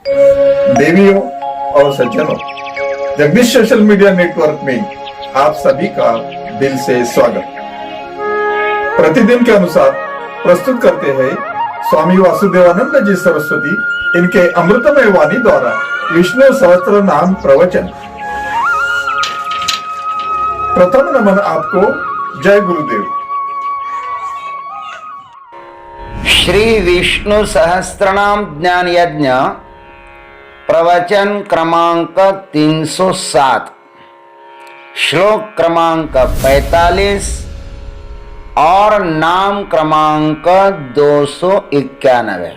देवियों और सज्जनों, जगदीश सोशल मीडिया नेटवर्क में आप सभी का दिल से स्वागत। प्रतिदिन के अनुसार प्रस्तुत करते हैं स्वामी वासुदेवानंद जी सरस्वती इनके अमृतमय वाणी द्वारा विष्णु सहस्त्र नाम प्रवचन। प्रथम नमन आपको। जय गुरुदेव। श्री विष्णु सहस्त्रनाम ज्ञान यज्ञ प्रवचन क्रमांक 307, श्लोक क्रमांक 45 और नाम क्रमांक 291।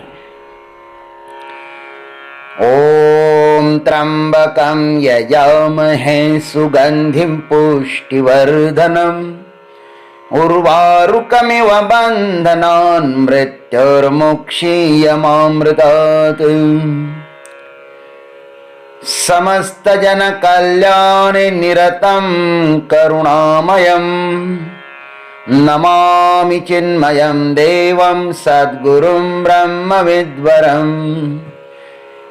ओम त्र्यंबकं यजामहे सुगंधिं पुष्टिवर्धनम् उर्वारुकमिव बन्धनान् मृत्युर्मुक्षीयमामृतात्। समस्तजनकल्याणे निरतं करुणामयं नमामि चिन्मयं देवं सद्गुरुं ब्रह्मविद्वरम्।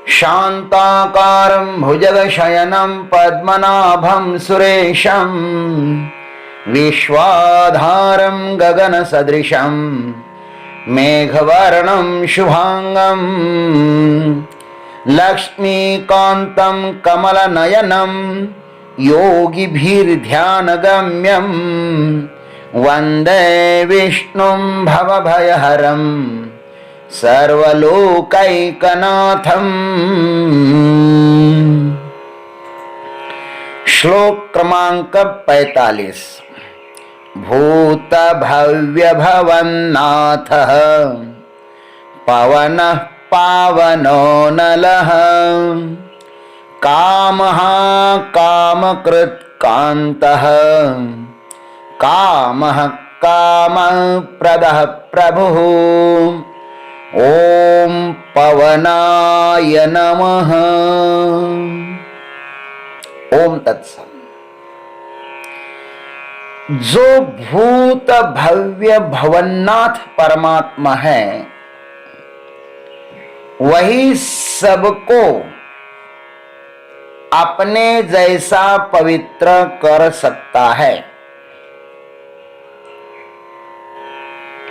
शान्ताकारं भुजगशयनं पद्मनाभं सुरेशं विश्वाधारं गगनसदृशं मेघवर्णं शुभांगं लक्ष्मीकान्तं कमलनयनं योगिभिर्ध्यानगम्यं वन्दे विष्णुं भवभयहरं सर्वलोकैकनाथम्। श्लोक क्रमांक 45। भूत भव्य भवन्नाथः पवनः पावनो नलः कामः कामकृत् कान्तः कामः कामप्रदः प्रभुः। ओम पवनाय नमः। ओम तत्सत्। जो भूत भव्य भवन्नाथ परमात्मा है वही सबको अपने जैसा पवित्र कर सकता है।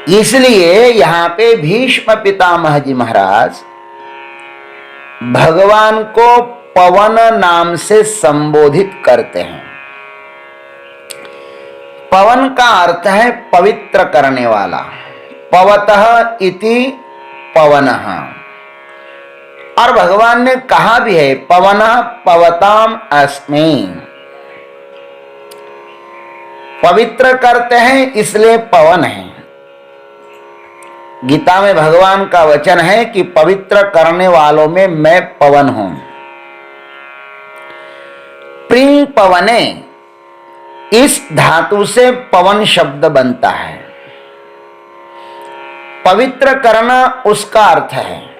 इसलिए यहां पे भीष्म पितामह जी महाराज भगवान को पवन नाम से संबोधित करते हैं। पवन का अर्थ है पवित्र करने वाला। पवतः इति पवनः। और भगवान ने कहा भी है पवनः पवताम अस्मि। पवित्र करते हैं इसलिए पवन है। गीता में भगवान का वचन है कि पवित्र करने वालों में मैं पवन हूं। प्रिंग पवने, इस धातु से पवन शब्द बनता है। पवित्र करना उसका अर्थ है।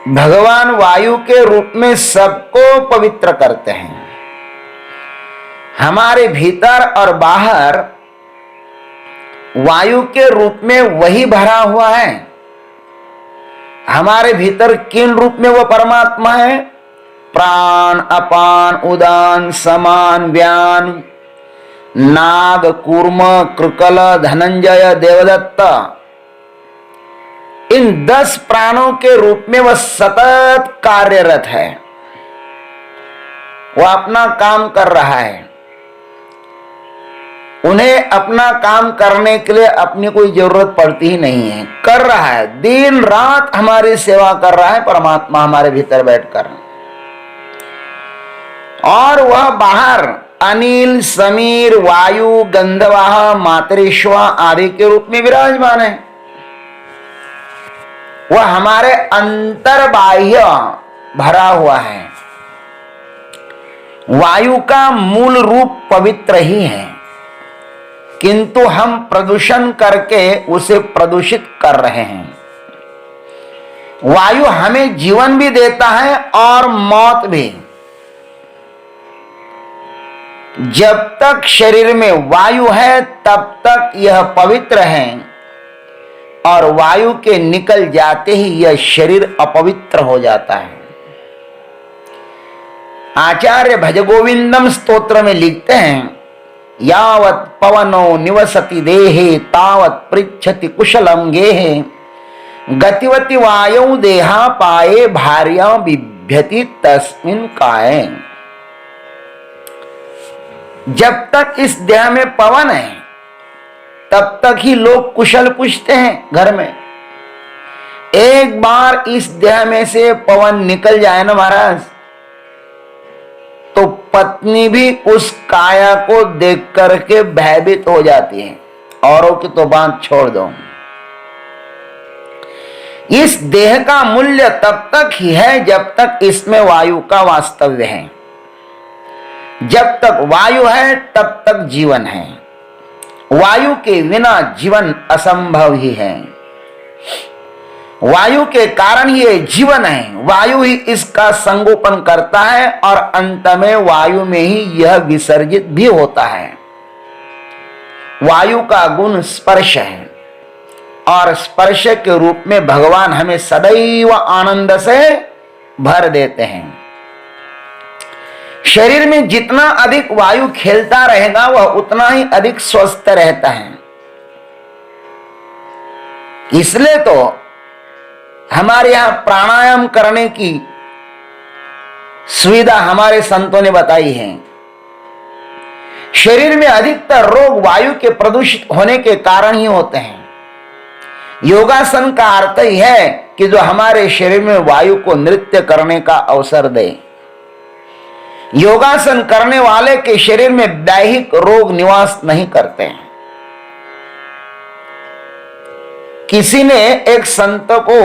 भगवान वायु के रूप में सबको पवित्र करते हैं। हमारे भीतर और बाहर वायु के रूप में वही भरा हुआ है। हमारे भीतर किन रूप में वो परमात्मा है? प्राण, अपान, उदान, समान, व्यान, नाग, कूर्म, कृकल, धनंजय, देवदत्त, इन 10 प्राणों के रूप में वह सतत कार्यरत है। वह अपना काम कर रहा है। उन्हें अपना काम करने के लिए अपनी कोई जरूरत पड़ती ही नहीं है। कर रहा है, दिन रात हमारी सेवा कर रहा है परमात्मा हमारे भीतर बैठकर। और वह बाहर अनिल, समीर, वायु, गंधवाह, मातरिश्वा आदि के रूप में विराजमान है। वह हमारे अंतर्बाह्य भरा हुआ है। वायु का मूल रूप पवित्र ही है, किंतु हम प्रदूषण करके उसे प्रदूषित कर रहे हैं। वायु हमें जीवन भी देता है और मौत भी। जब तक शरीर में वायु है तब तक यह पवित्र है और वायु के निकल जाते ही यह शरीर अपवित्र हो जाता है। आचार्य भजगोविंदम स्तोत्र में लिखते हैं, यावत् पवनो निवसति देहे तावत् पृच्छति कुशलम गेहे गतिवति वायु देहा पाए भार्या बिभ्यति तस्मिन काये। जब तक इस देह में पवन है तब तक ही लोग कुशल पूछते हैं घर में। एक बार इस देह में से पवन निकल जाए ना महाराज, तो पत्नी भी उस काया को देख करके भयभीत हो जाती है। औरों की तो बात छोड़ दो, इस देह का मूल्य तब तक ही है जब तक इसमें वायु का वास्तव्य है। जब तक वायु है तब तक जीवन है। वायु के बिना जीवन असंभव ही है। वायु के कारण ये जीवन है। वायु ही इसका संगोपन करता है और अंत में वायु में ही यह विसर्जित भी होता है। वायु का गुण स्पर्श है और स्पर्श के रूप में भगवान हमें सदैव आनंद से भर देते हैं। शरीर में जितना अधिक वायु खेलता रहेगा वह उतना ही अधिक स्वस्थ रहता है। इसलिए तो हमारे यहां प्राणायाम करने की सुविधा हमारे संतों ने बताई है। शरीर में अधिकतर रोग वायु के प्रदूषित होने के कारण ही होते हैं। योगासन का अर्थ ही है कि जो हमारे शरीर में वायु को नृत्य करने का अवसर दे। योगासन करने वाले के शरीर में दैहिक रोग निवास नहीं करते हैं। किसी ने एक संत को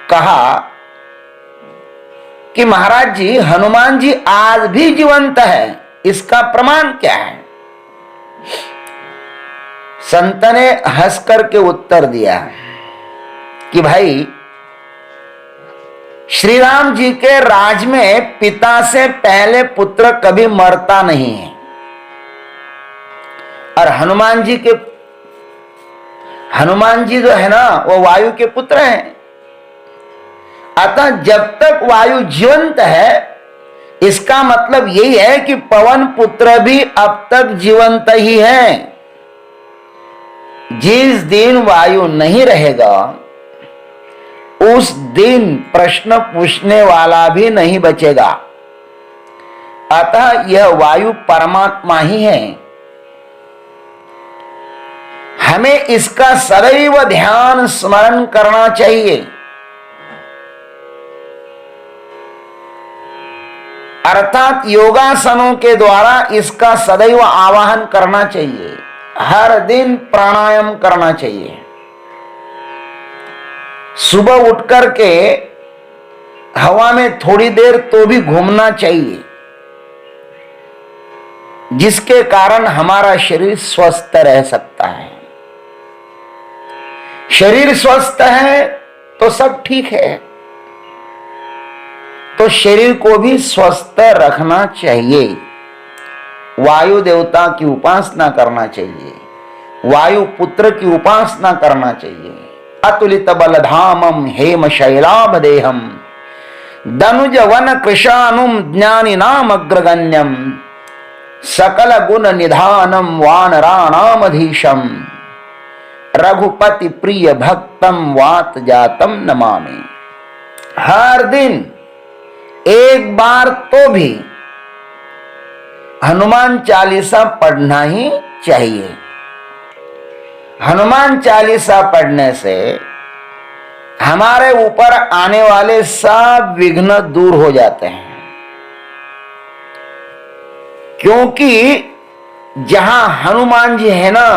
कहा कि महाराज जी, हनुमान जी आज भी जीवंत है, इसका प्रमाण क्या है? संत ने हंस करके उत्तर दिया कि भाई, श्री राम जी के राज में पिता से पहले पुत्र कभी मरता नहीं है और हनुमान जी जो है ना वो वायु के पुत्र हैं। अतः जब तक वायु जीवंत है इसका मतलब यही है कि पवन पुत्र भी अब तक जीवंत ही है। जिस दिन वायु नहीं रहेगा उस दिन प्रश्न पूछने वाला भी नहीं बचेगा। अतः यह वायु परमात्मा ही है। हमें इसका सदैव ध्यान स्मरण करना चाहिए। अर्थात योगासनों के द्वारा इसका सदैव आवाहन करना चाहिए। हर दिन प्राणायाम करना चाहिए। सुबह उठ करके हवा में थोड़ी देर तो भी घूमना चाहिए, जिसके कारण हमारा शरीर स्वस्थ रह सकता है। शरीर स्वस्थ है तो सब ठीक है, तो शरीर को भी स्वस्थ रखना चाहिए। वायु देवता की उपासना करना चाहिए। वायु पुत्र की उपासना करना चाहिए। अतुलित बलधामम हेम शैलाभ देहम दनुज वन कृशानुम ज्ञानी नाम अग्रगण्यम सकल गुण निधानम वानराणामधीशम रघुपति प्रिय भक्तम वात जातम नमामि। हर दिन एक बार तो भी हनुमान चालीसा पढ़ना ही चाहिए। हनुमान चालीसा पढ़ने से हमारे ऊपर आने वाले सब विघ्न दूर हो जाते हैं, क्योंकि जहां हनुमान जी है ना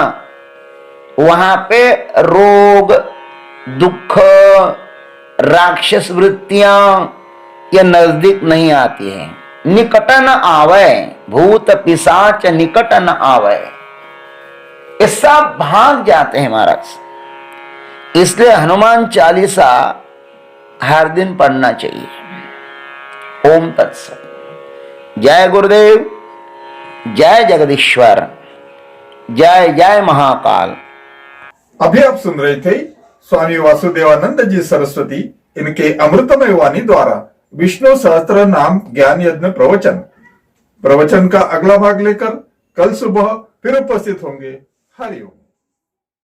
वहां पे रोग, दुख, राक्षस वृत्तियां ये नजदीक नहीं आती है। निकट न आवे, भूत पिशाच निकट न आवे, ये सब भाग जाते हैं महाराज। इसलिए हनुमान चालीसा हर दिन पढ़ना चाहिए। ओम तत्सत। जय गुरुदेव, जय जगदीश्वर, जय जय महाकाल। अभी आप सुन रहे थे स्वामी वासुदेवानंद जी सरस्वती इनके अमृतमय वाणी द्वारा विष्णु सहस्त्र नाम ज्ञान यज्ञ प्रवचन का अगला भाग लेकर कल सुबह फिर उपस्थित होंगे। हरिओम।